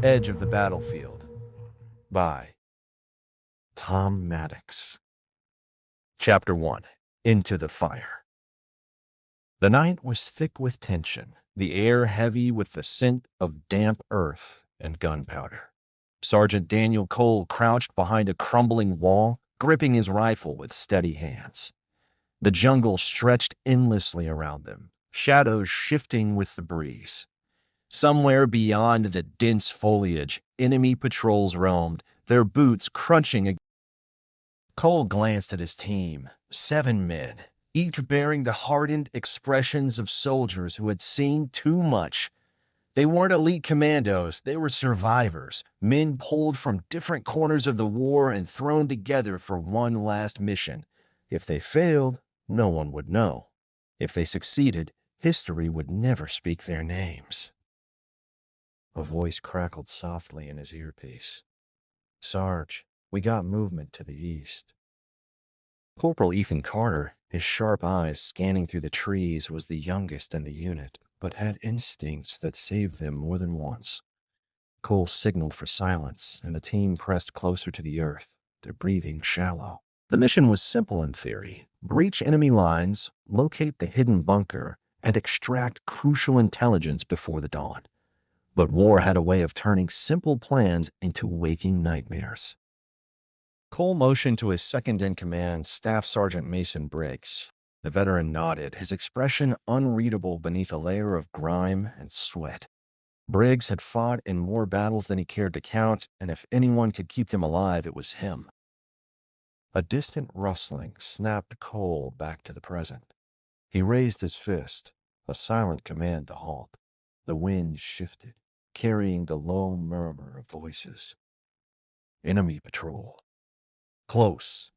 Edge of the Battlefield by Tom Maddox. Chapter 1. Into the Fire. The night was thick with tension, the air heavy with the scent of damp earth and gunpowder. Sergeant Daniel Cole crouched behind a crumbling wall, gripping his rifle with steady hands. The jungle stretched endlessly around them, shadows shifting with the breeze. Somewhere beyond the dense foliage, enemy patrols roamed, their boots crunching. Cole glanced at his team, 7 men, each bearing the hardened expressions of soldiers who had seen too much. They weren't elite commandos, they were survivors, men pulled from different corners of the war and thrown together for one last mission. If they failed, no one would know. If they succeeded, history would never speak their names. A voice crackled softly in his earpiece. "Sarge, we got movement to the east." Corporal Ethan Carter, his sharp eyes scanning through the trees, was the youngest in the unit, but had instincts that saved them more than once. Cole signaled for silence, and the team pressed closer to the earth, their breathing shallow. The mission was simple in theory: breach enemy lines, locate the hidden bunker, and extract crucial intelligence before the dawn. But war had a way of turning simple plans into waking nightmares. Cole motioned to his second-in-command, Staff Sergeant Mason Briggs. The veteran nodded, his expression unreadable beneath a layer of grime and sweat. Briggs had fought in more battles than he cared to count, and if anyone could keep them alive, it was him. A distant rustling snapped Cole back to the present. He raised his fist, a silent command to halt. The wind shifted, carrying the low murmur of voices. Enemy patrol. Close.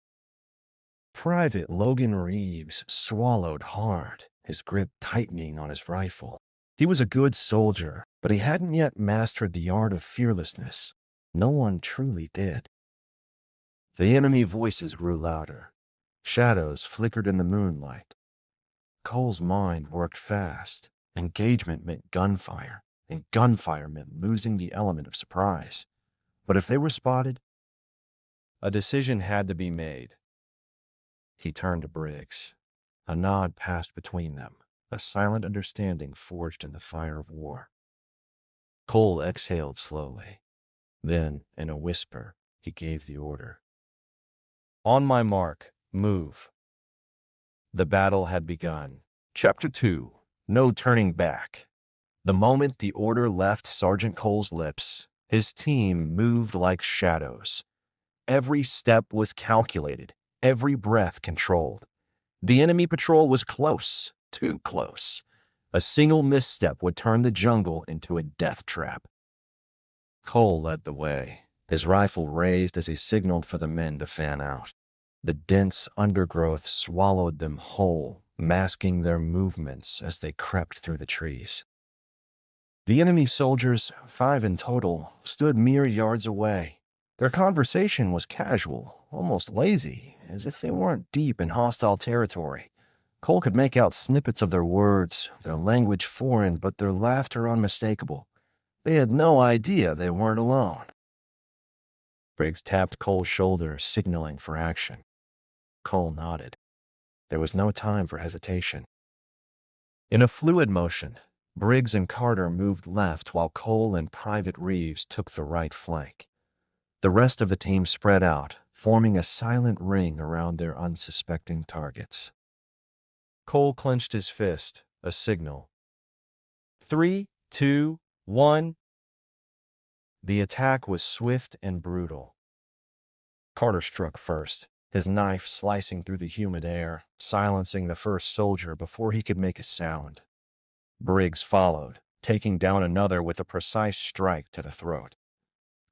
Private Logan Reeves swallowed hard, his grip tightening on his rifle. He was a good soldier, but he hadn't yet mastered the art of fearlessness. No one truly did. The enemy voices grew louder. Shadows flickered in the moonlight. Cole's mind worked fast. Engagement meant gunfire, and gunfire meant losing the element of surprise. But if they were spotted, a decision had to be made. He turned to Briggs. A nod passed between them, a silent understanding forged in the fire of war. Cole exhaled slowly. Then, in a whisper, he gave the order. On my mark, move. The battle had begun. Chapter 2. No turning back. The moment the order left Sergeant Cole's lips, his team moved like shadows. Every step was calculated, every breath controlled. The enemy patrol was close, too close. A single misstep would turn the jungle into a death trap. Cole led the way, his rifle raised as he signaled for the men to fan out. The dense undergrowth swallowed them whole, masking their movements as they crept through the trees. The enemy soldiers, 5 in total, stood mere yards away. Their conversation was casual, almost lazy, as if they weren't deep in hostile territory. Cole could make out snippets of their words, their language foreign, but their laughter unmistakable. They had no idea they weren't alone. Briggs tapped Cole's shoulder, signaling for action. Cole nodded. There was no time for hesitation. In a fluid motion, Briggs and Carter moved left while Cole and Private Reeves took the right flank. The rest of the team spread out, forming a silent ring around their unsuspecting targets. Cole clenched his fist, a signal. 3, 2, 1. The attack was swift and brutal. Carter struck first, his knife slicing through the humid air, silencing the first soldier before he could make a sound. Briggs followed, taking down another with a precise strike to the throat.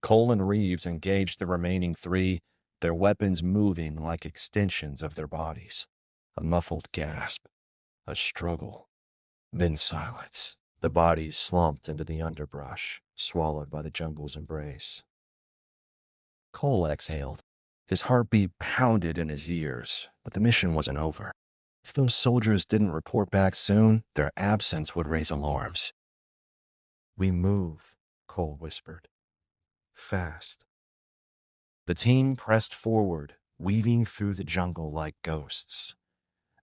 Cole and Reeves engaged the remaining 3, their weapons moving like extensions of their bodies. A muffled gasp, a struggle, then silence. The bodies slumped into the underbrush, swallowed by the jungle's embrace. Cole exhaled. His heartbeat pounded in his ears, but the mission wasn't over. If those soldiers didn't report back soon, their absence would raise alarms. "We move," Cole whispered. fast. The team pressed forward, weaving through the jungle like ghosts.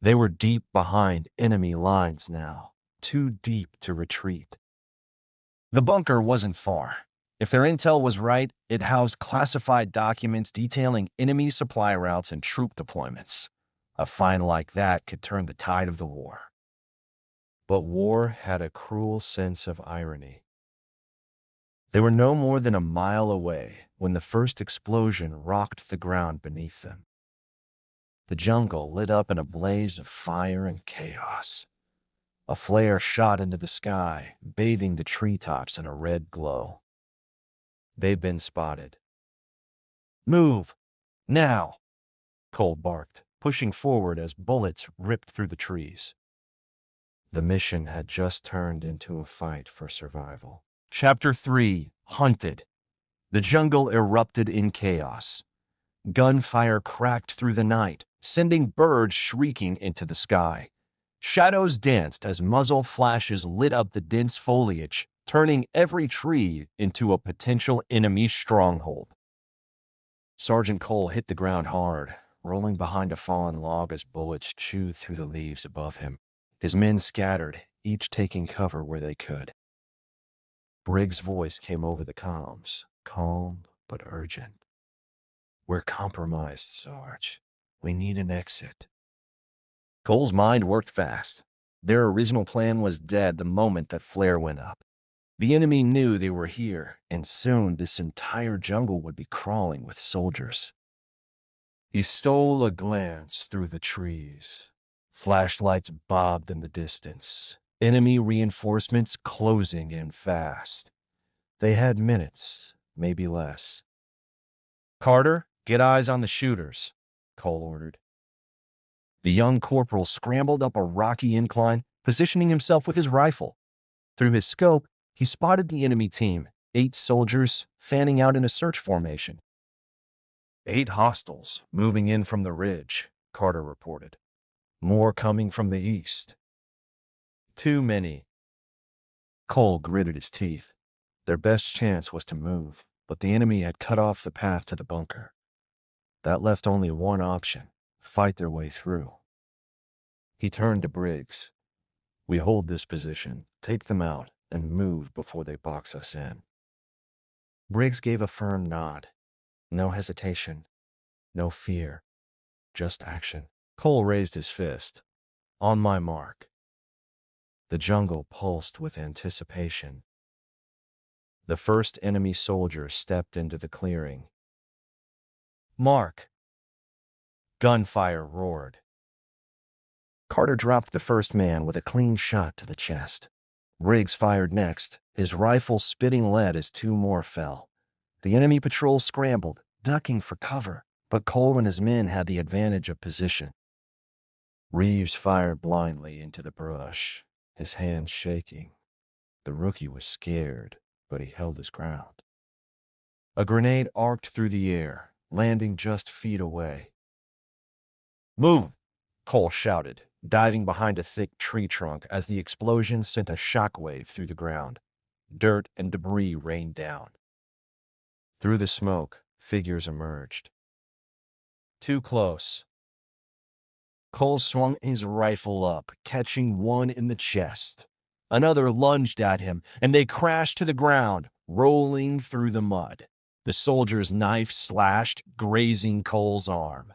They were deep behind enemy lines now, too deep to retreat. The bunker wasn't far. If their intel was right, it housed classified documents detailing enemy supply routes and troop deployments. A find like that could turn the tide of the war. But war had a cruel sense of irony. They were no more than a mile away when the first explosion rocked the ground beneath them. The jungle lit up in a blaze of fire and chaos. A flare shot into the sky, bathing the treetops in a red glow. They'd been spotted. "Move! Now!" Cole barked, pushing forward as bullets ripped through the trees. The mission had just turned into a fight for survival. Chapter 3: Hunted. The jungle erupted in chaos. Gunfire cracked through the night, sending birds shrieking into the sky. Shadows danced as muzzle flashes lit up the dense foliage, turning every tree into a potential enemy stronghold. Sergeant Cole hit the ground hard, rolling behind a fallen log as bullets chewed through the leaves above him. His men scattered, each taking cover where they could. Briggs' voice came over the comms, calm but urgent. "We're compromised, Sarge. We need an exit." Cole's mind worked fast. Their original plan was dead the moment that flare went up. The enemy knew they were here, and soon this entire jungle would be crawling with soldiers. He stole a glance through the trees. Flashlights bobbed in the distance. Enemy reinforcements closing in fast. They had minutes, maybe less. "Carter, get eyes on the shooters," Cole ordered. The young corporal scrambled up a rocky incline, positioning himself with his rifle. Through his scope, he spotted the enemy team, 8 soldiers fanning out in a search formation. 8 hostiles moving in from the ridge, Carter reported. More coming from the east. Too many. Cole gritted his teeth. Their best chance was to move, but the enemy had cut off the path to the bunker. That left only one option: fight their way through. He turned to Briggs. "We hold this position, take them out, and move before they box us in." Briggs gave a firm nod. No hesitation, no fear, just action. Cole raised his fist. "On my mark." The jungle pulsed with anticipation. The first enemy soldier stepped into the clearing. "Mark!" Gunfire roared. Carter dropped the first man with a clean shot to the chest. Briggs fired next, his rifle spitting lead as 2 more fell. The enemy patrol scrambled, ducking for cover, but Cole and his men had the advantage of position. Reeves fired blindly into the brush, his hands shaking. The rookie was scared, but he held his ground. A grenade arced through the air, landing just feet away. "Move!" Cole shouted, diving behind a thick tree trunk as the explosion sent a shockwave through the ground. Dirt and debris rained down. Through the smoke, figures emerged. Too close. Cole swung his rifle up, catching one in the chest. Another lunged at him, and they crashed to the ground, rolling through the mud. The soldier's knife slashed, grazing Cole's arm.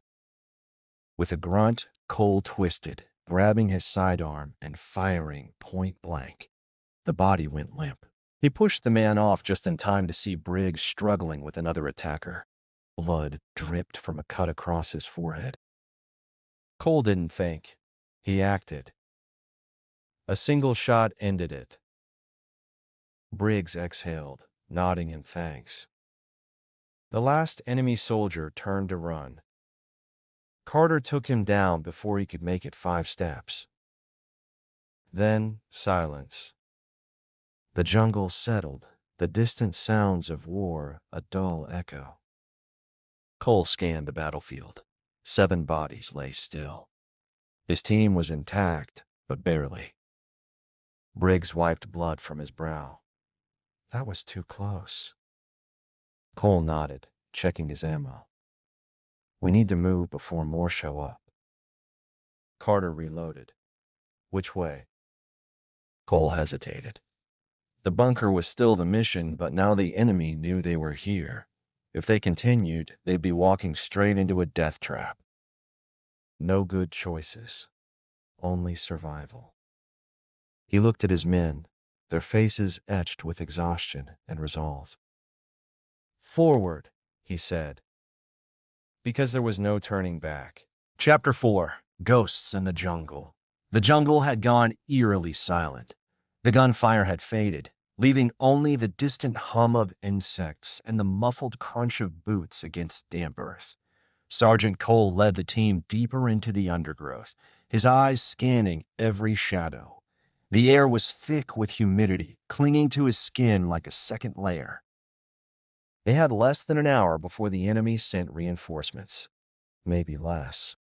With a grunt, Cole twisted, grabbing his sidearm and firing point blank. The body went limp. He pushed the man off just in time to see Briggs struggling with another attacker. Blood dripped from a cut across his forehead. Cole didn't think. He acted. A single shot ended it. Briggs exhaled, nodding in thanks. The last enemy soldier turned to run. Carter took him down before he could make it 5 steps. Then silence. The jungle settled, the distant sounds of war a dull echo. Cole scanned the battlefield. 7 bodies lay still. His team was intact, but barely. Briggs wiped blood from his brow. That was too close. Cole nodded, checking his ammo. We need to move before more show up. Carter reloaded. Which way? Cole hesitated. The bunker was still the mission, but now the enemy knew they were here. If they continued, they'd be walking straight into a death trap. No good choices. Only survival. He looked at his men, their faces etched with exhaustion and resolve. Forward, he said, because there was no turning back. Chapter 4. Ghosts in the Jungle. The jungle had gone eerily silent. The gunfire had faded, leaving only the distant hum of insects and the muffled crunch of boots against damp earth. Sergeant Cole led the team deeper into the undergrowth, his eyes scanning every shadow. The air was thick with humidity, clinging to his skin like a second layer. They had less than an hour before the enemy sent reinforcements. Maybe less.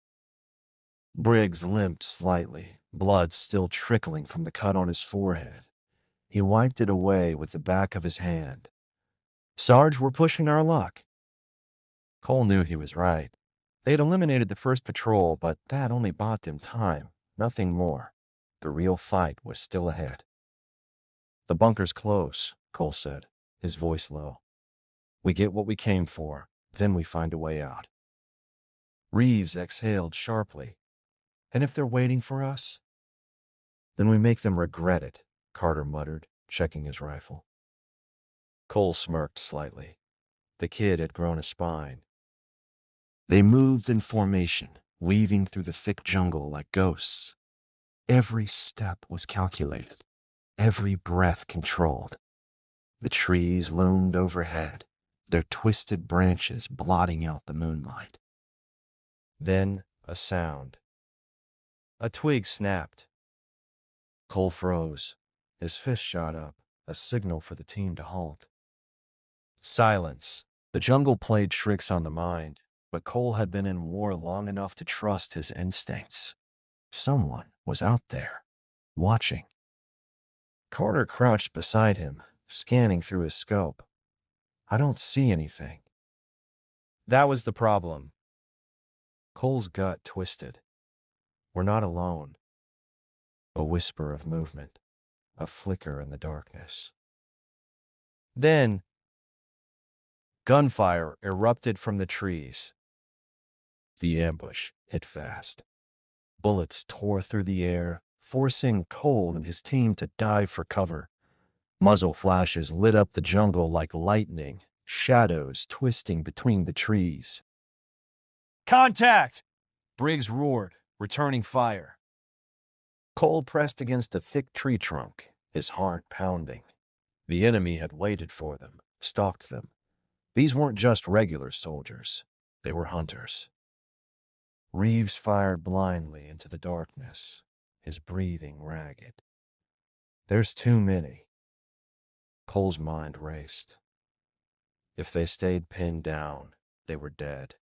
Briggs limped slightly, blood still trickling from the cut on his forehead. He wiped it away with the back of his hand. Sarge, we're pushing our luck. Cole knew he was right. They had eliminated the first patrol, but that only bought them time, nothing more. The real fight was still ahead. The bunker's close, Cole said, his voice low. We get what we came for, then we find a way out. Reeves exhaled sharply. And if they're waiting for us? Then we make them regret it, Carter muttered, checking his rifle. Cole smirked slightly. The kid had grown a spine. They moved in formation, weaving through the thick jungle like ghosts. Every step was calculated, every breath controlled. The trees loomed overhead, their twisted branches blotting out the moonlight. Then a sound. A twig snapped. Cole froze. His fist shot up, a signal for the team to halt. Silence. The jungle played tricks on the mind, but Cole had been in war long enough to trust his instincts. Someone was out there, watching. Carter crouched beside him, scanning through his scope. I don't see anything. That was the problem. Cole's gut twisted. We're not alone. A whisper of movement, a flicker in the darkness. Then, gunfire erupted from the trees. The ambush hit fast. Bullets tore through the air, forcing Cole and his team to dive for cover. Muzzle flashes lit up the jungle like lightning, shadows twisting between the trees. Contact! Briggs roared, returning fire. Cole pressed against a thick tree trunk, his heart pounding. The enemy had waited for them, stalked them. These weren't just regular soldiers. They were hunters. Reeves fired blindly into the darkness, his breathing ragged. There's too many. Cole's mind raced. If they stayed pinned down, they were dead.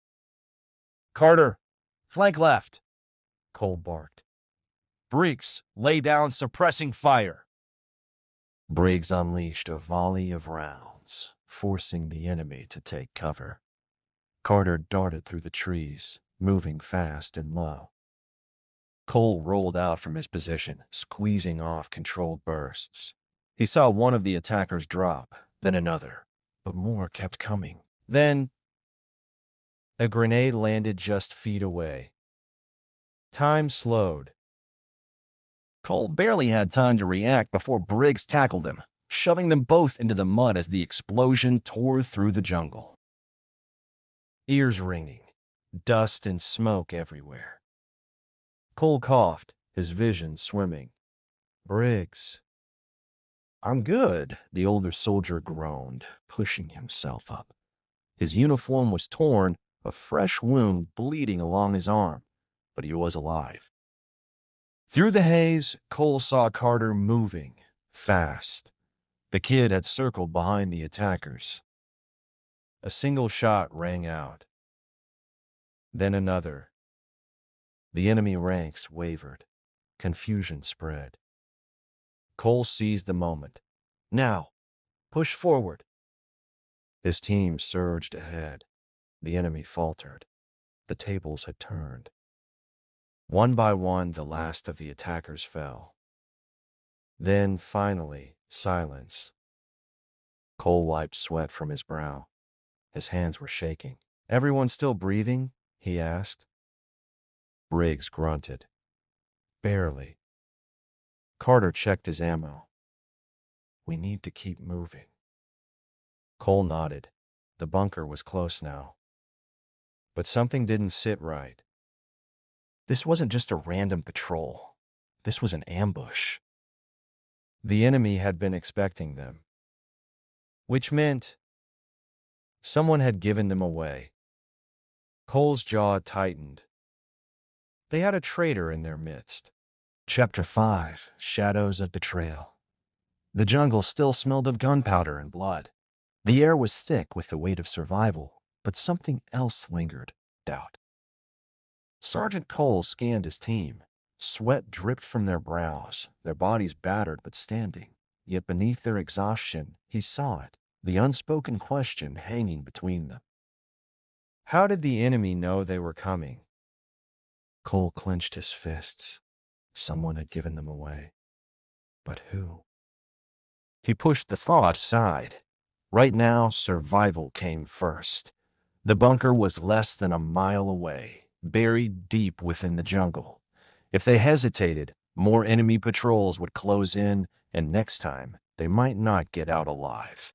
Carter, flank left, Cole barked. Briggs, lay down suppressing fire. Briggs unleashed a volley of rounds, forcing the enemy to take cover. Carter darted through the trees, moving fast and low. Cole rolled out from his position, squeezing off controlled bursts. He saw one of the attackers drop, then another, but more kept coming. Then a grenade landed just feet away. Time slowed. Cole barely had time to react before Briggs tackled him, shoving them both into the mud as the explosion tore through the jungle. Ears ringing, dust and smoke everywhere. Cole coughed, his vision swimming. Briggs. I'm good, the older soldier groaned, pushing himself up. His uniform was torn, a fresh wound bleeding along his arm, but he was alive. Through the haze, Cole saw Carter moving, fast. The kid had circled behind the attackers. A single shot rang out. Then another. The enemy ranks wavered. Confusion spread. Cole seized the moment. Now, push forward. His team surged ahead. The enemy faltered. The tables had turned. One by one, the last of the attackers fell. Then, finally, silence. Cole wiped sweat from his brow. His hands were shaking. "Everyone still breathing?" he asked. Briggs grunted. "Barely." Carter checked his ammo. "We need to keep moving." Cole nodded. The bunker was close now. But something didn't sit right. This wasn't just a random patrol. This was an ambush. The enemy had been expecting them, which meant someone had given them away. Cole's jaw tightened. They had a traitor in their midst. Chapter 5: Shadows of Betrayal. The jungle still smelled of gunpowder and blood. The air was thick with the weight of survival, but something else lingered: doubt. Sergeant Cole scanned his team. Sweat dripped from their brows, their bodies battered but standing. Yet beneath their exhaustion, he saw it, the unspoken question hanging between them. How did the enemy know they were coming? Cole clenched his fists. Someone had given them away. But who? He pushed the thought aside. Right now, survival came first. The bunker was less than a mile away, buried deep within the jungle. If they hesitated, more enemy patrols would close in, and next time, they might not get out alive.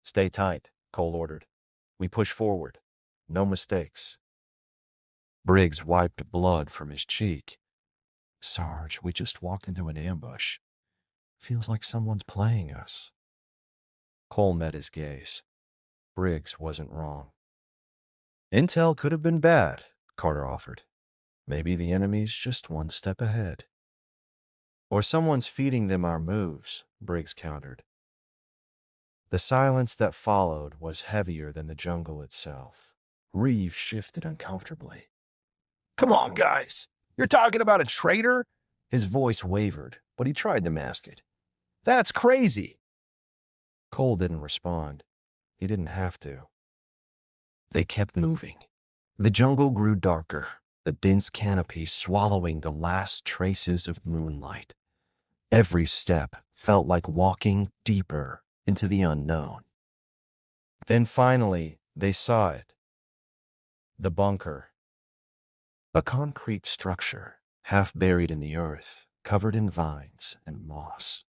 "Stay tight," Cole ordered. "We push forward. No mistakes." Briggs wiped blood from his cheek. "Sarge, we just walked into an ambush. Feels like someone's playing us." Cole met his gaze. Briggs wasn't wrong. "Intel could have been bad," Carter offered. "Maybe the enemy's just one step ahead." "Or someone's feeding them our moves," Briggs countered. The silence that followed was heavier than the jungle itself. Reeves shifted uncomfortably. "Come on, guys. You're talking about a traitor?" His voice wavered, but he tried to mask it. "That's crazy." Cole didn't respond. He didn't have to. They kept moving. The jungle grew darker, the dense canopy swallowing the last traces of moonlight. Every step felt like walking deeper into the unknown. Then finally, they saw it. The bunker. A concrete structure, half buried in the earth, covered in vines and moss.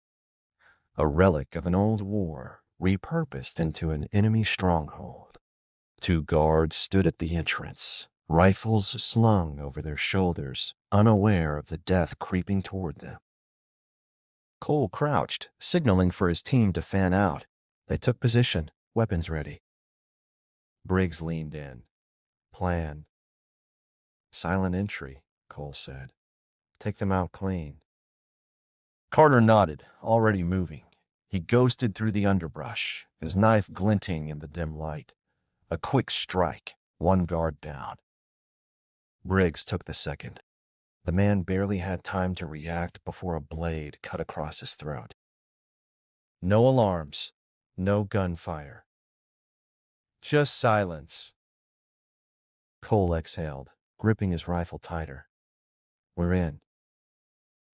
A relic of an old war, repurposed into an enemy stronghold. Two guards stood at the entrance, rifles slung over their shoulders, unaware of the death creeping toward them. Cole crouched, signaling for his team to fan out. They took position, weapons ready. Briggs leaned in. "Plan." "Silent entry," Cole said. "Take them out clean." Carter nodded, already moving. He ghosted through the underbrush, his knife glinting in the dim light. A quick strike, one guard down. Briggs took the second. The man barely had time to react before a blade cut across his throat. No alarms, no gunfire. Just silence. Cole exhaled, gripping his rifle tighter. "We're in."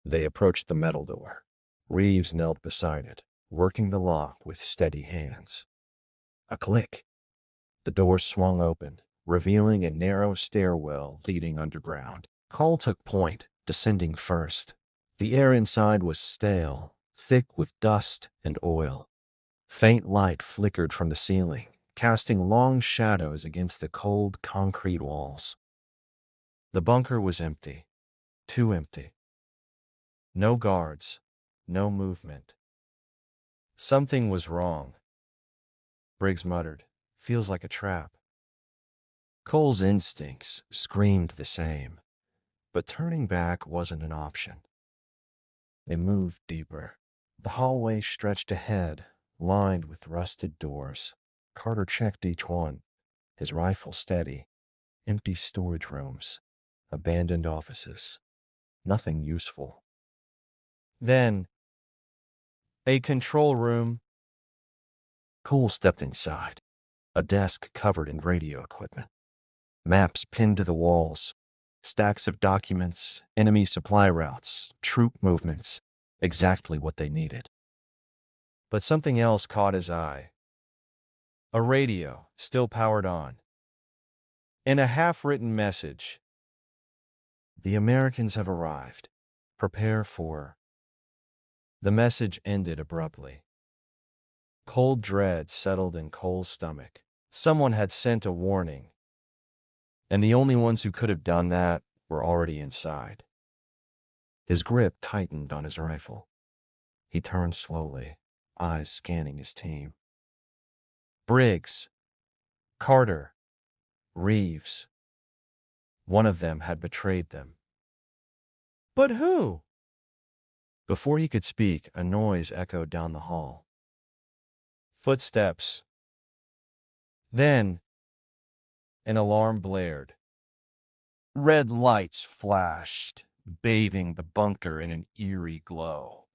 They approached the metal door. Reeves knelt beside it, working the lock with steady hands. A click. The door swung open, revealing a narrow stairwell leading underground. Cole took point, descending first. The air inside was stale, thick with dust and oil. Faint light flickered from the ceiling, casting long shadows against the cold concrete walls. The bunker was empty. Too empty. No guards. No movement. Something was wrong. Briggs muttered. "Feels like a trap." Cole's instincts screamed the same, but turning back wasn't an option. They moved deeper. The hallway stretched ahead, lined with rusted doors. Carter checked each one, his rifle steady. Empty storage rooms, abandoned offices. Nothing useful. Then, a control room. Cole stepped inside. A desk covered in radio equipment. Maps pinned to the walls. Stacks of documents, enemy supply routes, troop movements. Exactly what they needed. But something else caught his eye. A radio, still powered on. In a half-written message, "The Americans have arrived. Prepare for..." The message ended abruptly. Cold dread settled in Cole's stomach. Someone had sent a warning, and the only ones who could have done that were already inside. His grip tightened on his rifle. He turned slowly, eyes scanning his team. Briggs, Carter, Reeves. One of them had betrayed them. But who? Before he could speak, a noise echoed down the hall. Footsteps. Then, an alarm blared. Red lights flashed, bathing the bunker in an eerie glow.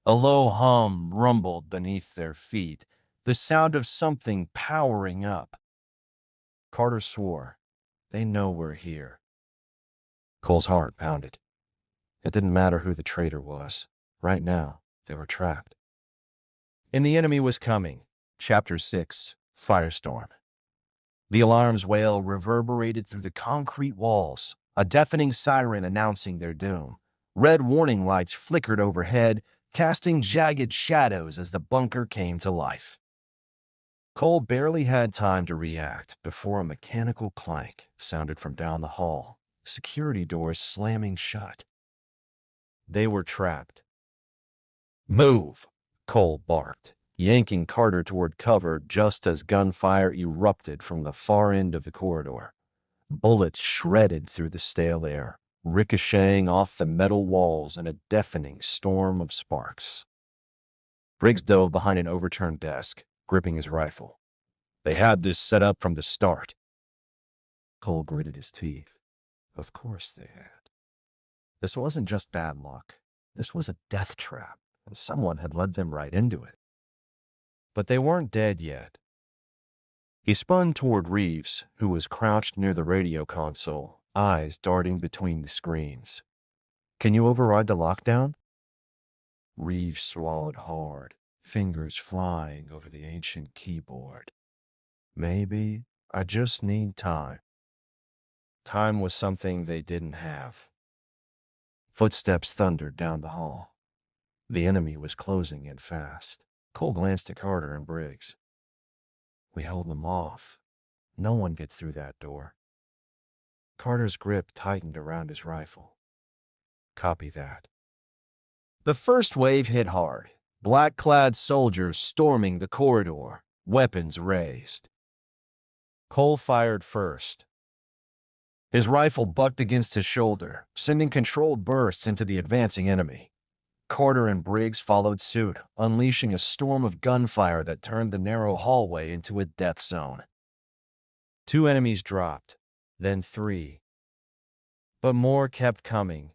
A low hum rumbled beneath their feet, the sound of something powering up. Carter swore, "They know we're here." Cole's heart pounded. It didn't matter who the traitor was. Right now, they were trapped. And the enemy was coming. Chapter 6, Firestorm. The alarm's wail reverberated through the concrete walls, a deafening siren announcing their doom. Red warning lights flickered overhead, casting jagged shadows as the bunker came to life. Cole barely had time to react before a mechanical clank sounded from down the hall, security doors slamming shut. They were trapped. "Move!" Cole barked, yanking Carter toward cover just as gunfire erupted from the far end of the corridor. Bullets shredded through the stale air, ricocheting off the metal walls in a deafening storm of sparks. Briggs dove behind an overturned desk, gripping his rifle. They had this set up from the start. Cole gritted his teeth. Of course they had. This wasn't just bad luck. This was a death trap, and someone had led them right into it. But they weren't dead yet. He spun toward Reeves, who was crouched near the radio console, eyes darting between the screens. "Can you override the lockdown?" Reeves swallowed hard, fingers flying over the ancient keyboard. "Maybe. I just need time." Time was something they didn't have. Footsteps thundered down the hall. The enemy was closing in fast. Cole glanced at Carter and Briggs. "We held them off. No one gets through that door." Carter's grip tightened around his rifle. "Copy that." The first wave hit hard. Black-clad soldiers storming the corridor, weapons raised. Cole fired first. His rifle bucked against his shoulder, sending controlled bursts into the advancing enemy. Carter and Briggs followed suit, unleashing a storm of gunfire that turned the narrow hallway into a death zone. 2 enemies dropped, then 3. But more kept coming.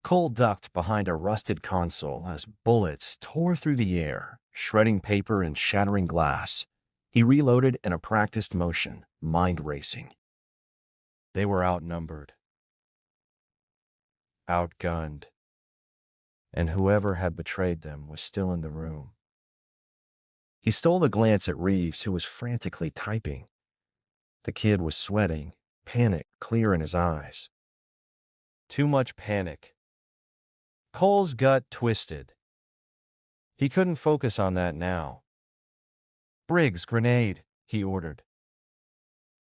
Cole ducked behind a rusted console as bullets tore through the air, shredding paper and shattering glass. He reloaded in a practiced motion, mind racing. They were outnumbered, outgunned, and whoever had betrayed them was still in the room. He stole a glance at Reeves, who was frantically typing. The kid was sweating, panic clear in his eyes. Too much panic. Cole's gut twisted. He couldn't focus on that now. "Briggs, grenade," he ordered.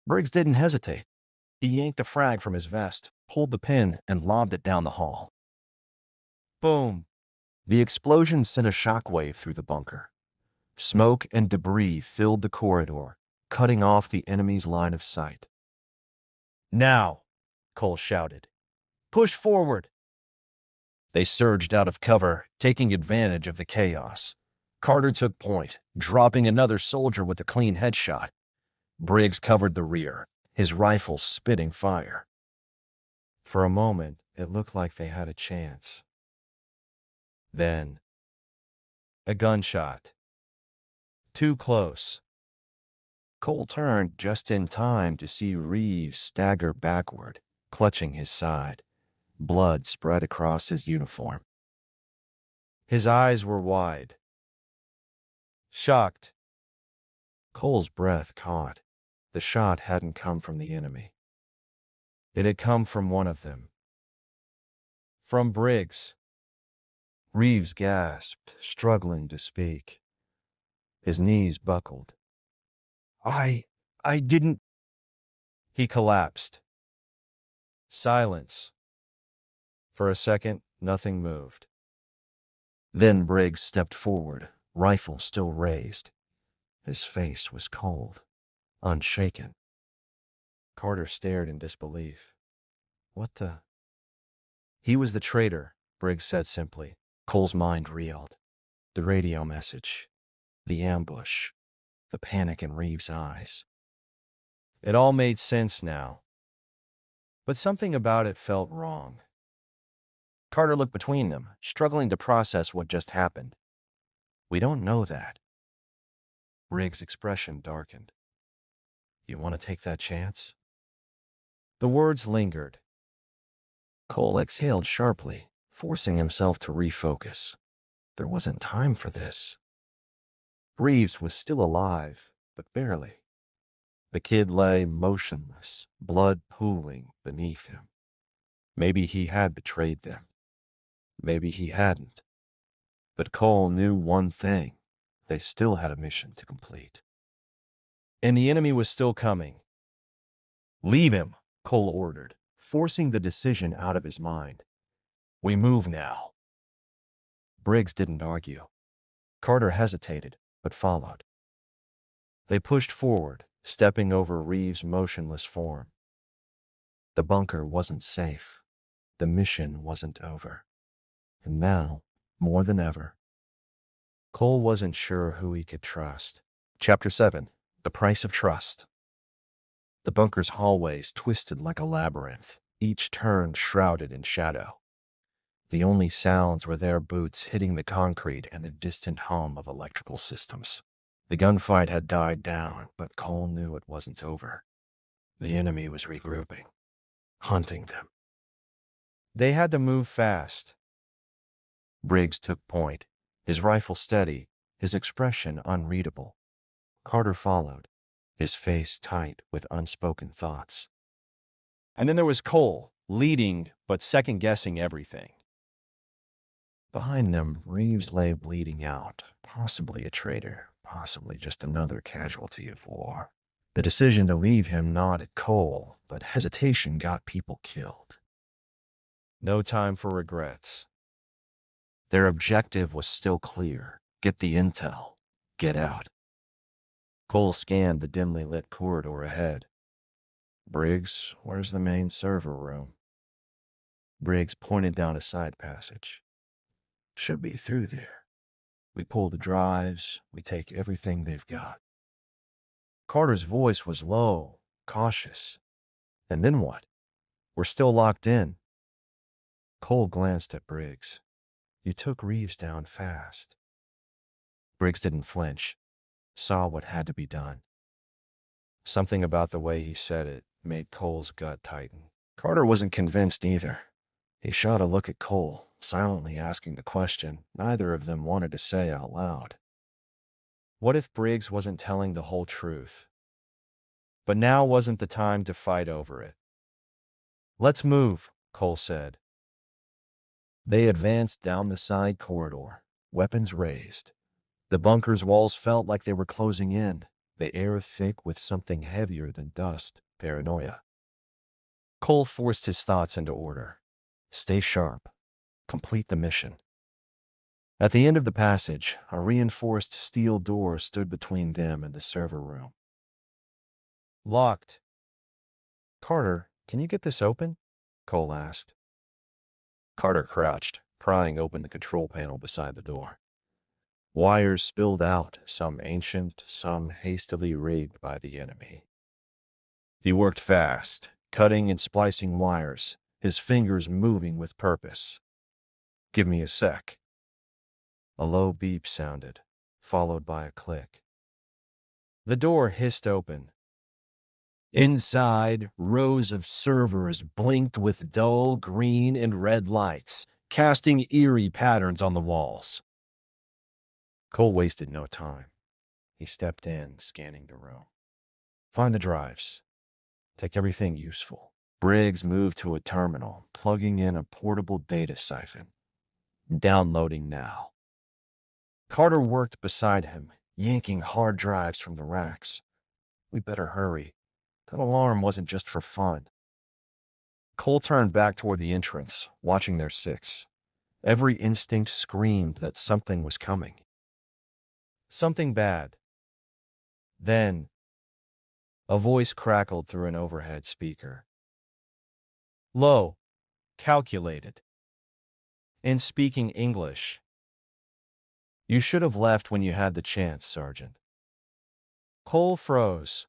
Briggs didn't hesitate. He yanked a frag from his vest, pulled the pin, and lobbed it down the hall. Boom! The explosion sent a shockwave through the bunker. Smoke and debris filled the corridor, cutting off the enemy's line of sight. "Now!" Cole shouted. "Push forward!" They surged out of cover, taking advantage of the chaos. Carter took point, dropping another soldier with a clean headshot. Briggs covered the rear, his rifle spitting fire. For a moment, it looked like they had a chance. Then, a gunshot. Too close. Cole turned just in time to see Reeves stagger backward, clutching his side. Blood spread across his uniform. His eyes were wide. Shocked. Cole's breath caught. The shot hadn't come from the enemy. It had come from one of them. From Briggs. Reeves gasped, struggling to speak. His knees buckled. I didn't. He collapsed. Silence. For a second, nothing moved. Then Briggs stepped forward, rifle still raised. His face was cold, unshaken. Carter stared in disbelief. What the? He was the traitor, Briggs said simply. Cole's mind reeled. The radio message, the ambush, the panic in Reeves' eyes. It all made sense now. But something about it felt wrong. Carter looked between them, struggling to process what just happened. We don't know that. Briggs' expression darkened. You want to take that chance? The words lingered. Cole exhaled sharply, forcing himself to refocus. There wasn't time for this. Reeves was still alive, but barely. The kid lay motionless, blood pooling beneath him. Maybe he had betrayed them. Maybe he hadn't. But Cole knew one thing. They still had a mission to complete. And the enemy was still coming. Leave him, Cole ordered, forcing the decision out of his mind. We move now. Briggs didn't argue. Carter hesitated, but followed. They pushed forward, stepping over Reeves' motionless form. The bunker wasn't safe. The mission wasn't over. And now, more than ever, Cole wasn't sure who he could trust. Chapter 7. The Price of Trust. The bunker's hallways twisted like a labyrinth, each turn shrouded in shadow. The only sounds were their boots hitting the concrete and the distant hum of electrical systems. The gunfight had died down, but Cole knew it wasn't over. The enemy was regrouping, hunting them. They had to move fast. Briggs took point, his rifle steady, his expression unreadable. Carter followed, his face tight with unspoken thoughts. And then there was Cole, leading but second-guessing everything. Behind them, Reeves lay bleeding out, possibly a traitor, possibly just another casualty of war. The decision to leave him gnawed at Cole, but hesitation got people killed. No time for regrets. Their objective was still clear. Get the intel. Get out. Cole scanned the dimly lit corridor ahead. Briggs, where's the main server room? Briggs pointed down a side passage. Should be through there. We pull the drives, we take everything they've got. Carter's voice was low, cautious. And then what? We're still locked in. Cole glanced at Briggs. You took Reeves down fast. Briggs didn't flinch, saw what had to be done. Something about the way he said it made Cole's gut tighten. Carter wasn't convinced either. He shot a look at Cole, silently asking the question neither of them wanted to say out loud. What if Briggs wasn't telling the whole truth? But now wasn't the time to fight over it. Let's move, Cole said. They advanced down the side corridor, weapons raised. The bunker's walls felt like they were closing in, the air thick with something heavier than dust, paranoia. Cole forced his thoughts into order. Stay sharp. Complete the mission. At the end of the passage, a reinforced steel door stood between them and the server room. Locked. Carter, can you get this open? Cole asked. Carter crouched, prying open the control panel beside the door. Wires spilled out, some ancient, some hastily rigged by the enemy. He worked fast, cutting and splicing wires, his fingers moving with purpose. Give me a sec. A low beep sounded, followed by a click. The door hissed open. Inside, rows of servers blinked with dull green and red lights, casting eerie patterns on the walls. Cole wasted no time. He stepped in, scanning the room. Find the drives. Take everything useful. Briggs moved to a terminal, plugging in a portable data siphon. Downloading now. Carter worked beside him, yanking hard drives from the racks. We better hurry. That alarm wasn't just for fun. Cole turned back toward the entrance, watching their six. Every instinct screamed that something was coming. Something bad. Then, a voice crackled through an overhead speaker. Low, calculated. In speaking English. You should have left when you had the chance, Sergeant. Cole froze.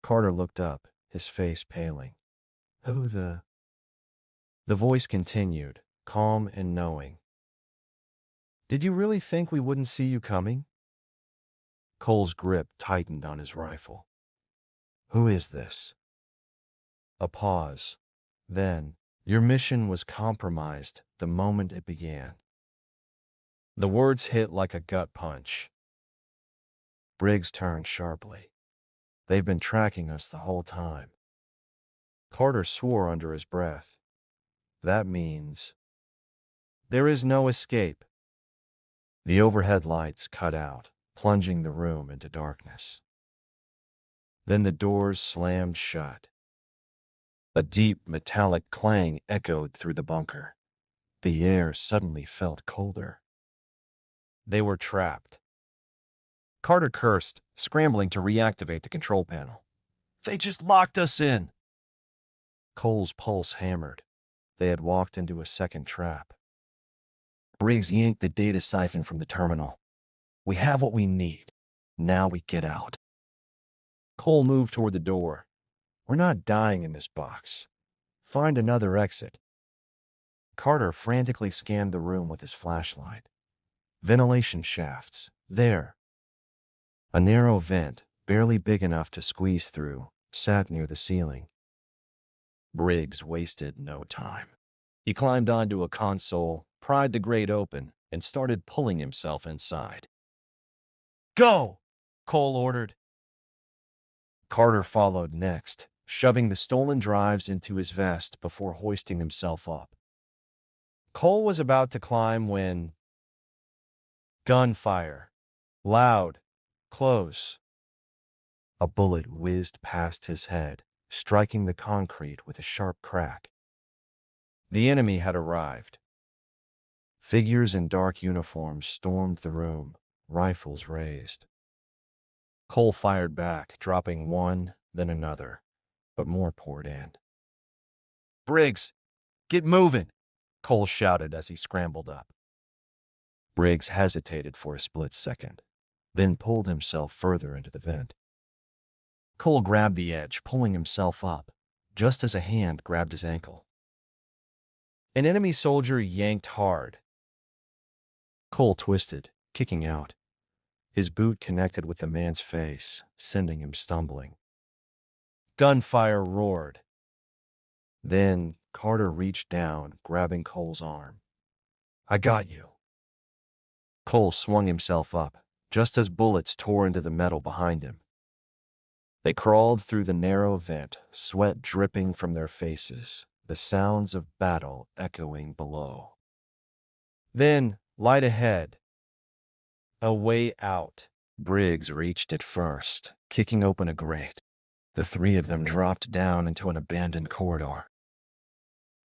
Carter looked up, his face paling. Who the... The voice continued, calm and knowing. Did you really think we wouldn't see you coming? Cole's grip tightened on his rifle. Who is this? A pause. Then, your mission was compromised the moment it began. The words hit like a gut punch. Briggs turned sharply. They've been tracking us the whole time. Carter swore under his breath. That means there is no escape. The overhead lights cut out, plunging the room into darkness. Then the doors slammed shut. A deep metallic clang echoed through the bunker. The air suddenly felt colder. They were trapped. Carter cursed, scrambling to reactivate the control panel. They just locked us in. Cole's pulse hammered. They had walked into a second trap. Briggs yanked the data siphon from the terminal. We have what we need. Now we get out. Cole moved toward the door. We're not dying in this box. Find another exit. Carter frantically scanned the room with his flashlight. Ventilation shafts. There. A narrow vent, barely big enough to squeeze through, sat near the ceiling. Briggs wasted no time. He climbed onto a console, pried the grate open, and started pulling himself inside. Go! Cole ordered. Carter followed next, shoving the stolen drives into his vest before hoisting himself up. Cole was about to climb when... Gunfire. Loud. Close. A bullet whizzed past his head, striking the concrete with a sharp crack. The enemy had arrived. Figures in dark uniforms stormed the room, rifles raised. Cole fired back, dropping one, then another, but more poured in. Briggs, get moving, Cole shouted as he scrambled up. Briggs hesitated for a split second, then pulled himself further into the vent. Cole grabbed the edge, pulling himself up, just as a hand grabbed his ankle. An enemy soldier yanked hard. Cole twisted, kicking out. His boot connected with the man's face, sending him stumbling. Gunfire roared. Then Carter reached down, grabbing Cole's arm. I got you. Cole swung himself up, just as bullets tore into the metal behind him. They crawled through the narrow vent, sweat dripping from their faces, the sounds of battle echoing below. Then, light ahead. A way out. Briggs reached it first, kicking open a grate. The three of them dropped down into an abandoned corridor.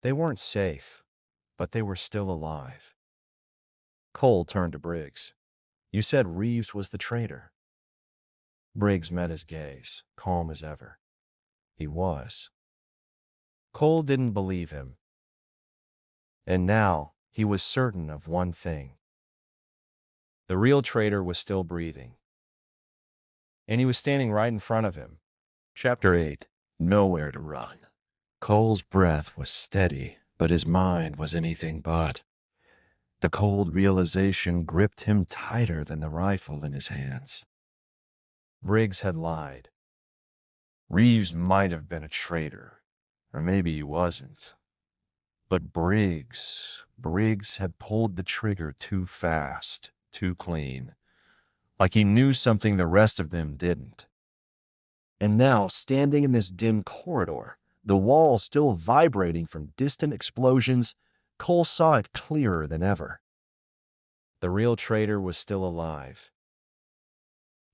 They weren't safe, but they were still alive. Cole turned to Briggs. You said Reeves was the traitor. Briggs met his gaze, calm as ever. He was. Cole didn't believe him. And now he was certain of one thing. The real traitor was still breathing. And he was standing right in front of him. Chapter 8. Nowhere to run. Cole's breath was steady, but his mind was anything but. The cold realization gripped him tighter than the rifle in his hands. Briggs had lied. Reeves might have been a traitor, or maybe he wasn't. But Briggs had pulled the trigger too fast, too clean, like he knew something the rest of them didn't. And now, standing in this dim corridor, the walls still vibrating from distant explosions, Cole saw it clearer than ever. The real traitor was still alive.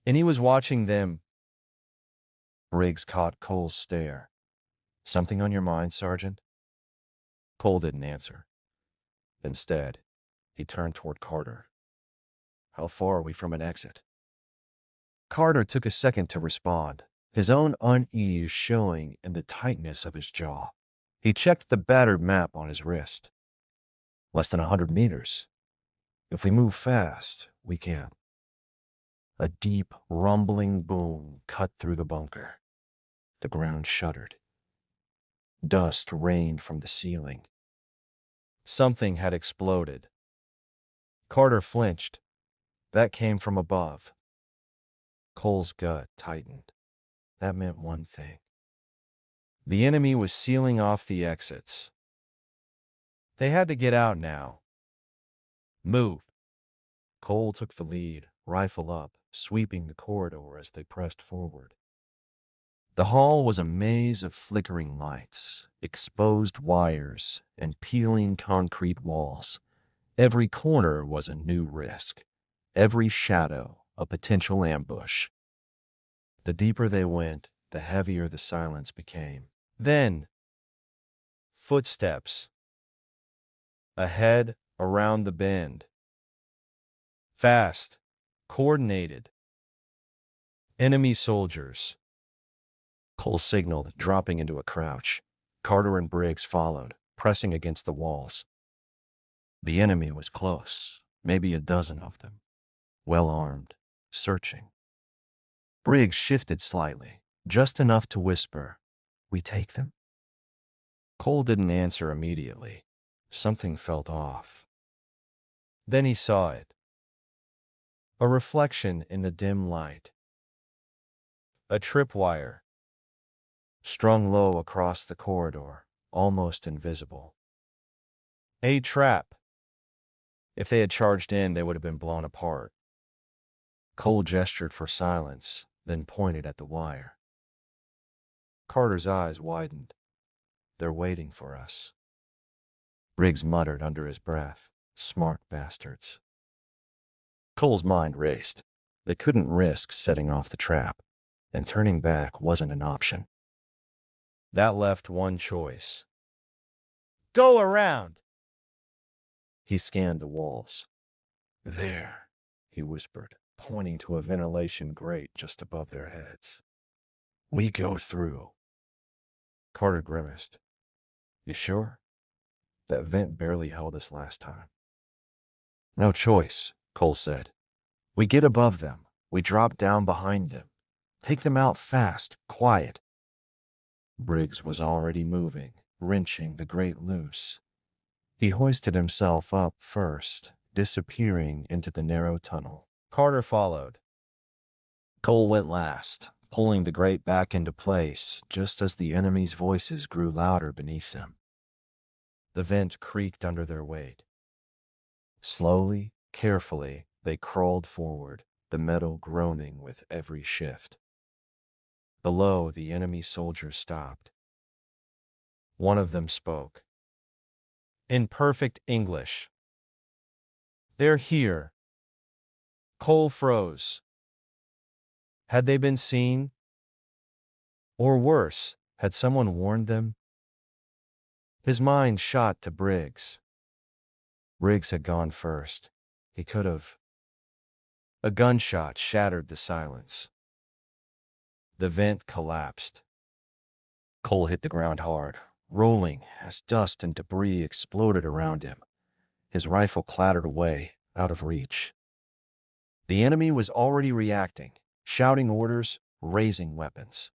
And he was watching them. Briggs caught Cole's stare. "Something on your mind, Sergeant?" Cole didn't answer. Instead, he turned toward Carter. "How far are we from an exit?" Carter took a second to respond, his own unease showing in the tightness of his jaw. He checked the battered map on his wrist. "Less than 100 meters. If we move fast, we can." A deep, rumbling boom cut through the bunker. The ground shuddered. Dust rained from the ceiling. Something had exploded. Carter flinched. That came from above. Cole's gut tightened. That meant one thing. The enemy was sealing off the exits. They had to get out now. "Move." Cole took the lead, rifle up, sweeping the corridor as they pressed forward. The hall was a maze of flickering lights, exposed wires, and peeling concrete walls. Every corner was a new risk. Every shadow a potential ambush. The deeper they went, the heavier the silence became. Then, footsteps. Ahead, around the bend. Fast. Coordinated. Enemy soldiers. Cole signaled, dropping into a crouch. Carter and Briggs followed, pressing against the walls. The enemy was close, maybe a dozen of them, well armed, searching. Briggs shifted slightly, just enough to whisper, "We take them?" Cole didn't answer immediately. Something felt off. Then he saw it. A reflection in the dim light. A tripwire, strung low across the corridor, almost invisible. A trap. If they had charged in, they would have been blown apart. Cole gestured for silence, then pointed at the wire. Carter's eyes widened. "They're waiting for us." Briggs muttered under his breath, "Smart bastards." Cole's mind raced. They couldn't risk setting off the trap, and turning back wasn't an option. That left one choice. "Go around!" He scanned the walls. "There," he whispered, pointing to a ventilation grate just above their heads. "We go through." Carter grimaced. "You sure? That vent barely held us last time." "No choice," Cole said. "We get above them. We drop down behind them. Take them out fast, quiet." Briggs was already moving, wrenching the grate loose. He hoisted himself up first, disappearing into the narrow tunnel. Carter followed. Cole went last, pulling the grate back into place just as the enemy's voices grew louder beneath them. The vent creaked under their weight. Slowly, carefully, they crawled forward, the metal groaning with every shift. Below, the enemy soldiers stopped. One of them spoke. In perfect English. "They're here." Cole froze. Had they been seen? Or worse, had someone warned them? His mind shot to Briggs. Briggs had gone first. He could have. A gunshot shattered the silence. The vent collapsed. Cole hit the ground hard, rolling as dust and debris exploded around him. His rifle clattered away, out of reach. The enemy was already reacting, shouting orders, raising weapons.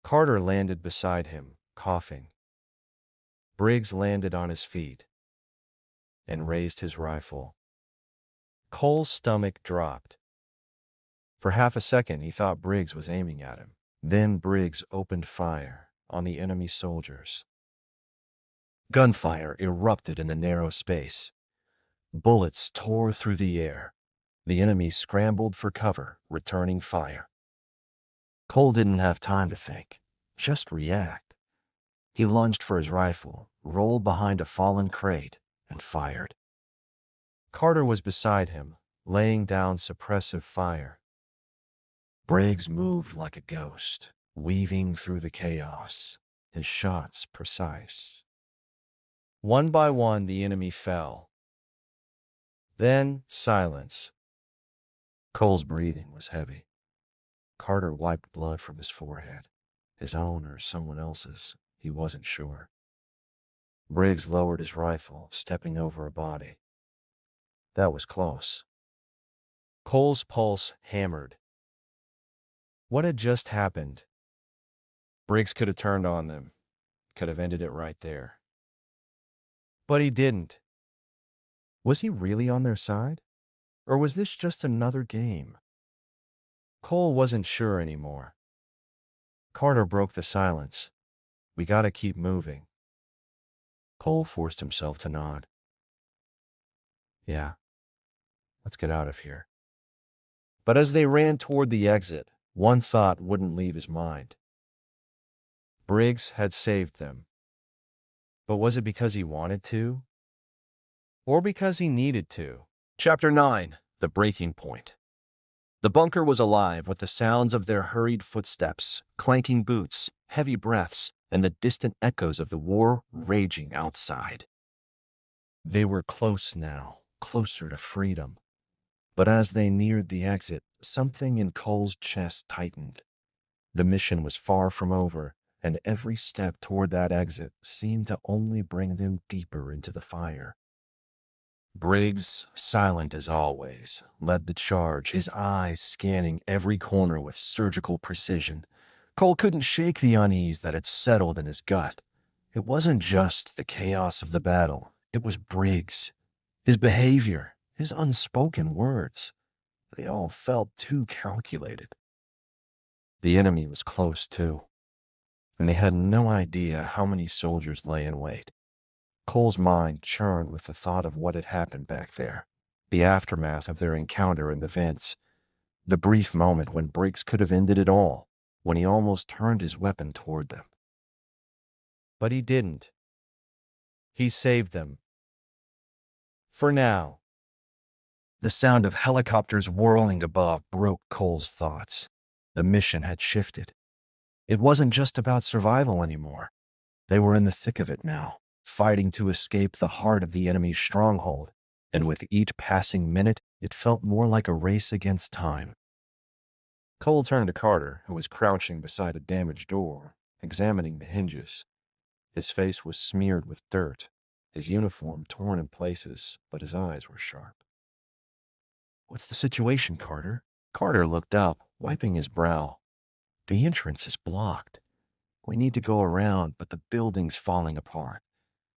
Carter landed beside him, coughing. Briggs landed on his feet and raised his rifle. Cole's stomach dropped. For half a second, he thought Briggs was aiming at him. Then Briggs opened fire on the enemy soldiers. Gunfire erupted in the narrow space. Bullets tore through the air. The enemy scrambled for cover, returning fire. Cole didn't have time to think, just react. He lunged for his rifle, rolled behind a fallen crate, and fired. Carter was beside him, laying down suppressive fire. Briggs moved like a ghost, weaving through the chaos, his shots precise. One by one, the enemy fell. Then silence. Cole's breathing was heavy. Carter wiped blood from his forehead, his own or someone else's, he wasn't sure. Briggs lowered his rifle, stepping over a body. That was close. Cole's pulse hammered. What had just happened? Briggs could have turned on them, could have ended it right there. But he didn't. Was he really on their side? Or was this just another game? Cole wasn't sure anymore. Carter broke the silence. We gotta keep moving. Cole forced himself to nod. Yeah, let's get out of here. But as they ran toward the exit, one thought wouldn't leave his mind. Briggs had saved them. But was it because he wanted to? Or because he needed to? Chapter 9. The Breaking Point. The bunker was alive with the sounds of their hurried footsteps, clanking boots, heavy breaths, and the distant echoes of the war raging outside. They were close now, closer to freedom. But as they neared the exit, something in Cole's chest tightened. The mission was far from over, and every step toward that exit seemed to only bring them deeper into the fire. Briggs, silent as always, led the charge, his eyes scanning every corner with surgical precision. Cole couldn't shake the unease that had settled in his gut. It wasn't just the chaos of the battle. It was Briggs. His behavior, his unspoken words. They all felt too calculated. The enemy was close, too, and they had no idea how many soldiers lay in wait. Cole's mind churned with the thought of what had happened back there, the aftermath of their encounter in the vents, the brief moment when Briggs could have ended it all, when he almost turned his weapon toward them. But he didn't. He saved them. For now. The sound of helicopters whirling above broke Cole's thoughts. The mission had shifted. It wasn't just about survival anymore. They were in the thick of it now, fighting to escape the heart of the enemy's stronghold, and with each passing minute, it felt more like a race against time. Cole turned to Carter, who was crouching beside a damaged door, examining the hinges. His face was smeared with dirt, his uniform torn in places, but his eyes were sharp. "What's the situation, Carter?" Carter looked up, wiping his brow. "The entrance is blocked. We need to go around, but the building's falling apart.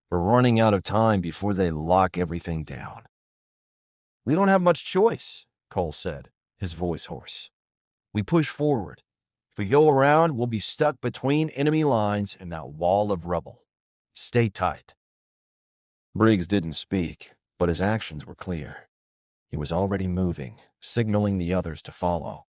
We're running out of time before they lock everything down." "We don't have much choice," Cole said, his voice hoarse. "We push forward. If we go around, we'll be stuck between enemy lines and that wall of rubble. Stay tight." Briggs didn't speak, but his actions were clear. He was already moving, signaling the others to follow.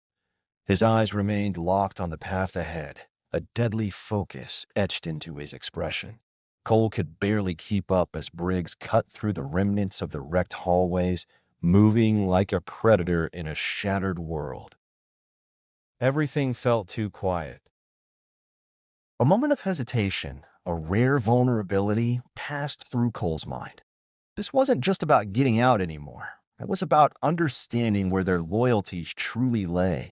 His eyes remained locked on the path ahead, a deadly focus etched into his expression. Cole could barely keep up as Briggs cut through the remnants of the wrecked hallways, moving like a predator in a shattered world. Everything felt too quiet. A moment of hesitation, a rare vulnerability, passed through Cole's mind. This wasn't just about getting out anymore. It was about understanding where their loyalties truly lay.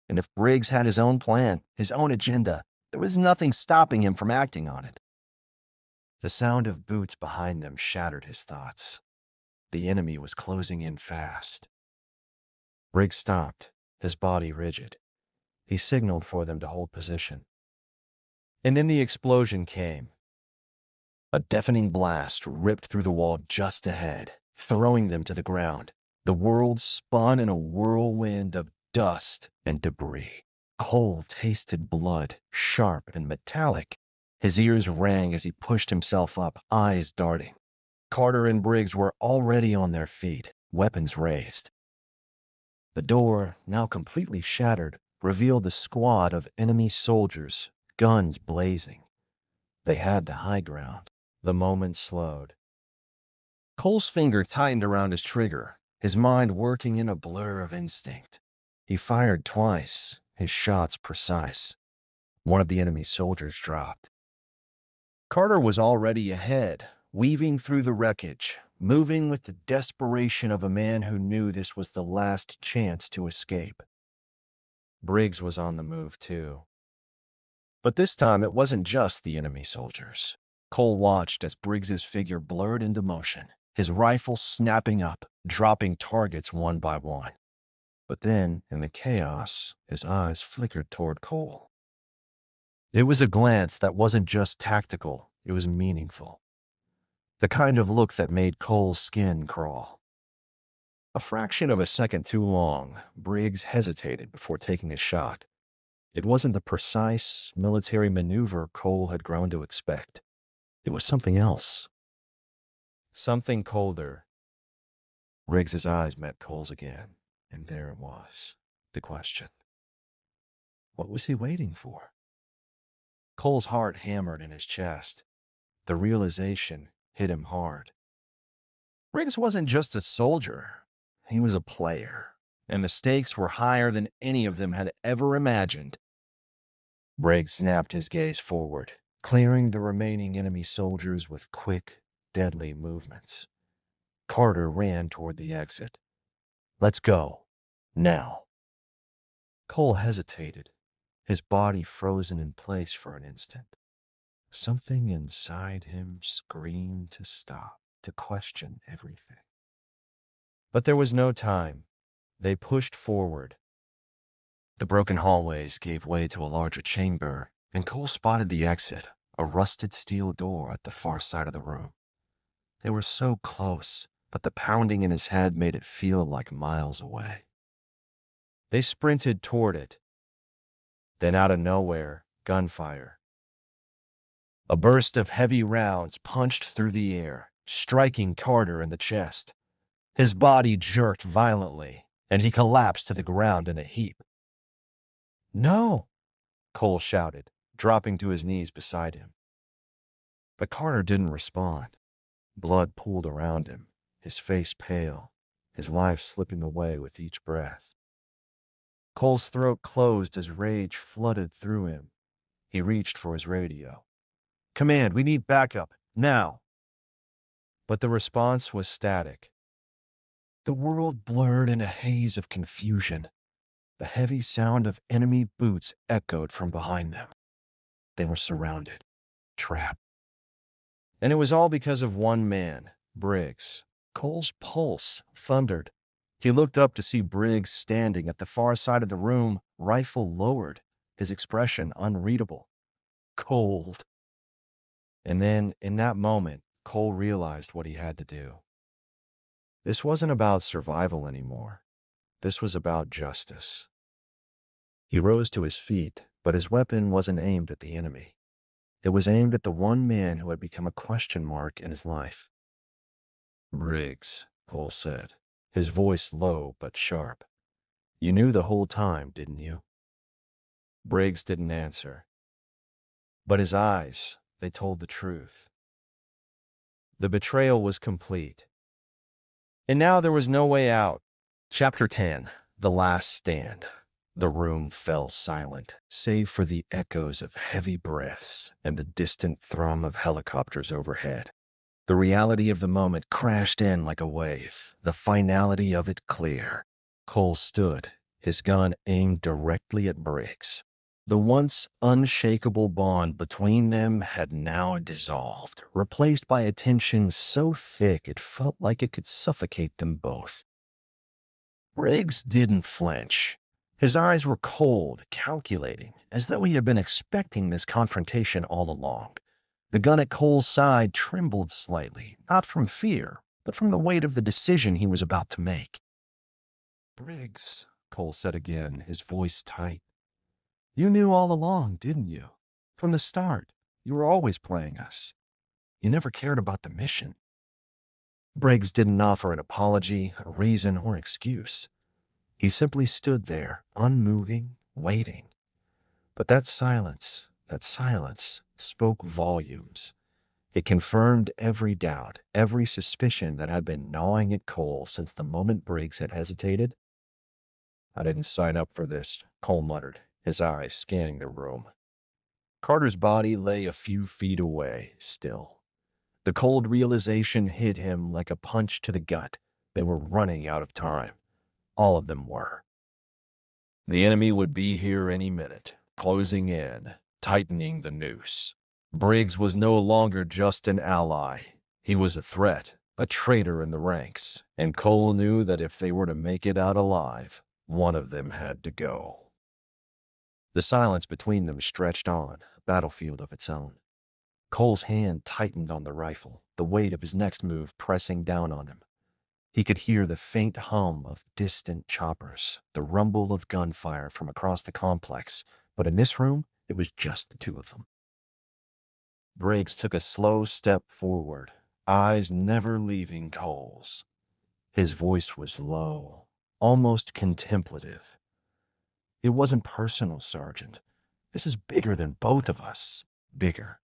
And if Briggs had his own plan, his own agenda, there was nothing stopping him from acting on it. The sound of boots behind them shattered his thoughts. The enemy was closing in fast. Briggs stopped, his body rigid. He signaled for them to hold position. And then the explosion came. A deafening blast ripped through the wall just ahead, throwing them to the ground. The world spun in a whirlwind of dust, and debris. Cole tasted blood, sharp and metallic. His ears rang as he pushed himself up, eyes darting. Carter and Briggs were already on their feet, weapons raised. The door, now completely shattered, revealed a squad of enemy soldiers, guns blazing. They had the high ground. The moment slowed. Cole's finger tightened around his trigger, his mind working in a blur of instinct. He fired twice, his shots precise. One of the enemy soldiers dropped. Carter was already ahead, weaving through the wreckage, moving with the desperation of a man who knew this was the last chance to escape. Briggs was on the move, too. But this time it wasn't just the enemy soldiers. Cole watched as Briggs's figure blurred into motion, his rifle snapping up, dropping targets one by one. But then, in the chaos, his eyes flickered toward Cole. It was a glance that wasn't just tactical, it was meaningful. The kind of look that made Cole's skin crawl. A fraction of a second too long, Briggs hesitated before taking a shot. It wasn't the precise military maneuver Cole had grown to expect. It was something else. Something colder. Briggs's eyes met Cole's again, and there it was, the question. What was he waiting for? Cole's heart hammered in his chest. The realization hit him hard. Briggs wasn't just a soldier. He was a player, and the stakes were higher than any of them had ever imagined. Briggs snapped his gaze forward, clearing the remaining enemy soldiers with quick, deadly movements. Carter ran toward the exit. Let's go. Now. Cole hesitated, his body frozen in place for an instant. Something inside him screamed to stop, to question everything. But there was no time. They pushed forward. The broken hallways gave way to a larger chamber, and Cole spotted the exit, a rusted steel door at the far side of the room. They were so close, but the pounding in his head made it feel like miles away. They sprinted toward it. Then out of nowhere, gunfire. A burst of heavy rounds punched through the air, striking Carter in the chest. His body jerked violently, and he collapsed to the ground in a heap. No, Cole shouted, dropping to his knees beside him. But Carter didn't respond. Blood pooled around him, his face pale, his life slipping away with each breath. Cole's throat closed as rage flooded through him. He reached for his radio. Command, we need backup, now. But the response was static. The world blurred in a haze of confusion. The heavy sound of enemy boots echoed from behind them. They were surrounded, trapped. And it was all because of one man, Briggs. Cole's pulse thundered. He looked up to see Briggs standing at the far side of the room, rifle lowered, his expression unreadable. Cold. And then, in that moment, Cole realized what he had to do. This wasn't about survival anymore. This was about justice. He rose to his feet, but his weapon wasn't aimed at the enemy. It was aimed at the one man who had become a question mark in his life. Briggs, Cole said, his voice low but sharp. You knew the whole time, didn't you? Briggs didn't answer. But his eyes, they told the truth. The betrayal was complete. And now there was no way out. Chapter 10, The Last Stand. The room fell silent, save for the echoes of heavy breaths and the distant thrum of helicopters overhead. The reality of the moment crashed in like a wave, the finality of it clear. Cole stood, his gun aimed directly at Briggs. The once unshakable bond between them had now dissolved, replaced by a tension so thick it felt like it could suffocate them both. Briggs didn't flinch. His eyes were cold, calculating, as though he had been expecting this confrontation all along. The gun at Cole's side trembled slightly, not from fear, but from the weight of the decision he was about to make. Briggs, Cole said again, his voice tight. "You knew all along, didn't you? From the start. You were always playing us. You never cared about the mission." Briggs didn't offer an apology, a reason, or excuse. He simply stood there, unmoving, waiting. But that silence, spoke volumes. It confirmed every doubt, every suspicion that had been gnawing at Cole since the moment Briggs had hesitated. "I didn't sign up for this," Cole muttered, his eyes scanning the room. Carter's body lay a few feet away, still. The cold realization hit him like a punch to the gut. They were running out of time. All of them were. The enemy would be here any minute, closing in, tightening the noose. Briggs was no longer just an ally. He was a threat, a traitor in the ranks, and Cole knew that if they were to make it out alive, one of them had to go. The silence between them stretched on, a battlefield of its own. Cole's hand tightened on the rifle, the weight of his next move pressing down on him. He could hear the faint hum of distant choppers, the rumble of gunfire from across the complex, but in this room, it was just the two of them. Briggs took a slow step forward, eyes never leaving Cole's. His voice was low, almost contemplative. "It wasn't personal, Sergeant. This is bigger than both of us." "Bigger,"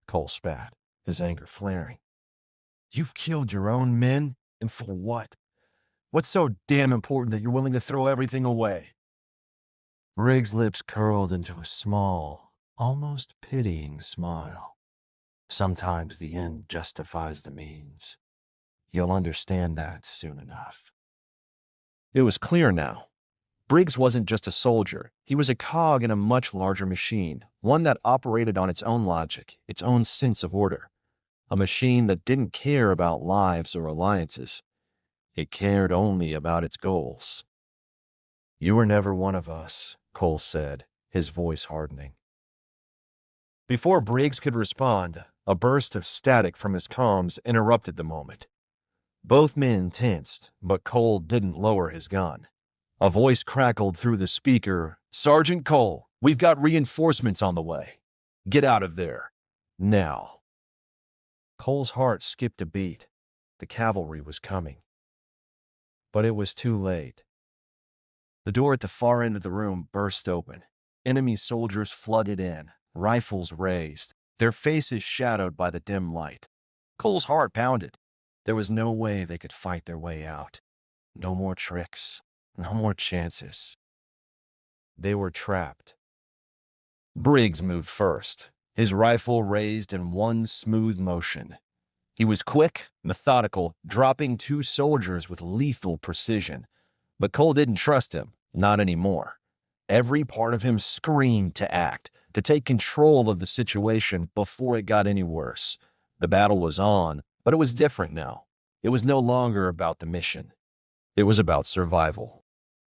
Cole spat, his anger flaring. "You've killed your own men, and for what? What's so damn important that you're willing to throw everything away?" Briggs' lips curled into a small, almost pitying smile. "Sometimes the end justifies the means. You'll understand that soon enough." It was clear now. Briggs wasn't just a soldier. He was a cog in a much larger machine, one that operated on its own logic, its own sense of order. A machine that didn't care about lives or alliances. It cared only about its goals. "You were never one of us," Cole said, his voice hardening. Before Briggs could respond, a burst of static from his comms interrupted the moment. Both men tensed, but Cole didn't lower his gun. A voice crackled through the speaker. "Sergeant Cole, we've got reinforcements on the way. Get out of there. Now." Cole's heart skipped a beat. The cavalry was coming. But it was too late. The door at the far end of the room burst open. Enemy soldiers flooded in, rifles raised, their faces shadowed by the dim light. Cole's heart pounded. There was no way they could fight their way out. No more tricks. No more chances. They were trapped. Briggs moved first, his rifle raised in one smooth motion. He was quick, methodical, dropping two soldiers with lethal precision. But Cole didn't trust him, not anymore. Every part of him screamed to act, to take control of the situation before it got any worse. The battle was on, but it was different now. It was no longer about the mission. It was about survival.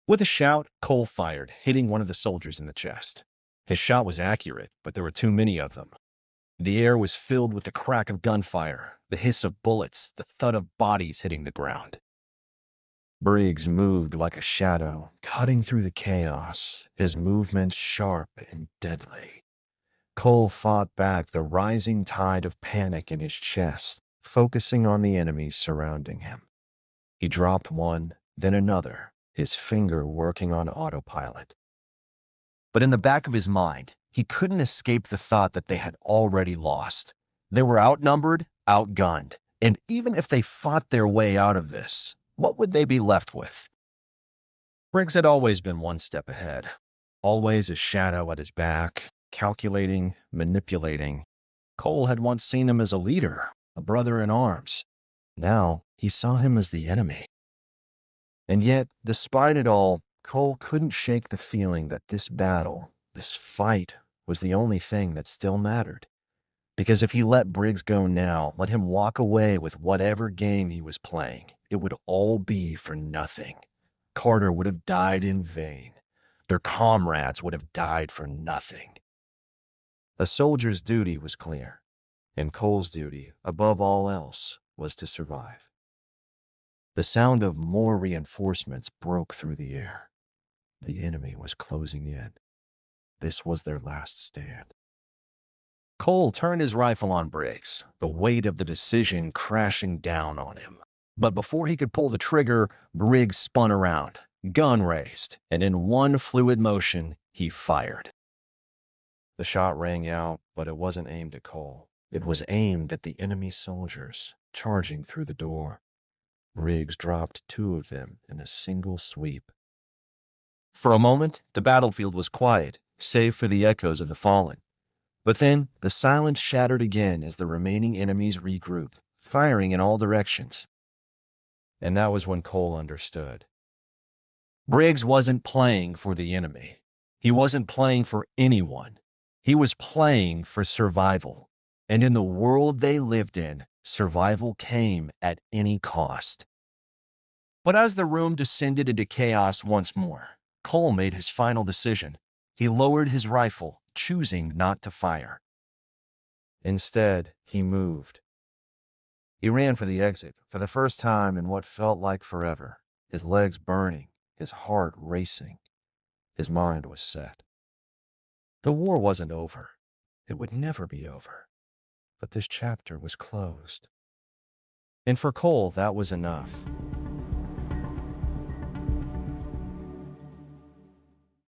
With a shout, Cole fired, hitting one of the soldiers in the chest. His shot was accurate, but there were too many of them. The air was filled with the crack of gunfire, the hiss of bullets, the thud of bodies hitting the ground. Briggs moved like a shadow, cutting through the chaos, his movements sharp and deadly. Cole fought back the rising tide of panic in his chest, focusing on the enemies surrounding him. He dropped one, then another, his finger working on autopilot. But in the back of his mind, he couldn't escape the thought that they had already lost. They were outnumbered, outgunned, and even if they fought their way out of this, what would they be left with? Briggs had always been one step ahead, always a shadow at his back, calculating, manipulating. Cole had once seen him as a leader, a brother in arms. Now he saw him as the enemy. And yet, despite it all, Cole couldn't shake the feeling that this battle, this fight, was the only thing that still mattered. Because if he let Briggs go now, let him walk away with whatever game he was playing, it would all be for nothing. Carter would have died in vain. Their comrades would have died for nothing. A soldier's duty was clear, and Cole's duty, above all else, was to survive. The sound of more reinforcements broke through the air. The enemy was closing in. This was their last stand. Cole turned his rifle on Briggs, the weight of the decision crashing down on him. But before he could pull the trigger, Briggs spun around, gun raised, and in one fluid motion, he fired. The shot rang out, but it wasn't aimed at Cole. It was aimed at the enemy soldiers, charging through the door. Briggs dropped 2 of them in a single sweep. For a moment, the battlefield was quiet, save for the echoes of the fallen. But then, the silence shattered again as the remaining enemies regrouped, firing in all directions. And that was when Cole understood. Briggs wasn't playing for the enemy. He wasn't playing for anyone. He was playing for survival. And in the world they lived in, survival came at any cost. But as the room descended into chaos once more, Cole made his final decision. He lowered his rifle, choosing not to fire. Instead, he moved. He ran for the exit, for the first time in what felt like forever, his legs burning, his heart racing. His mind was set. The war wasn't over. It would never be over. But this chapter was closed. And for Cole, that was enough.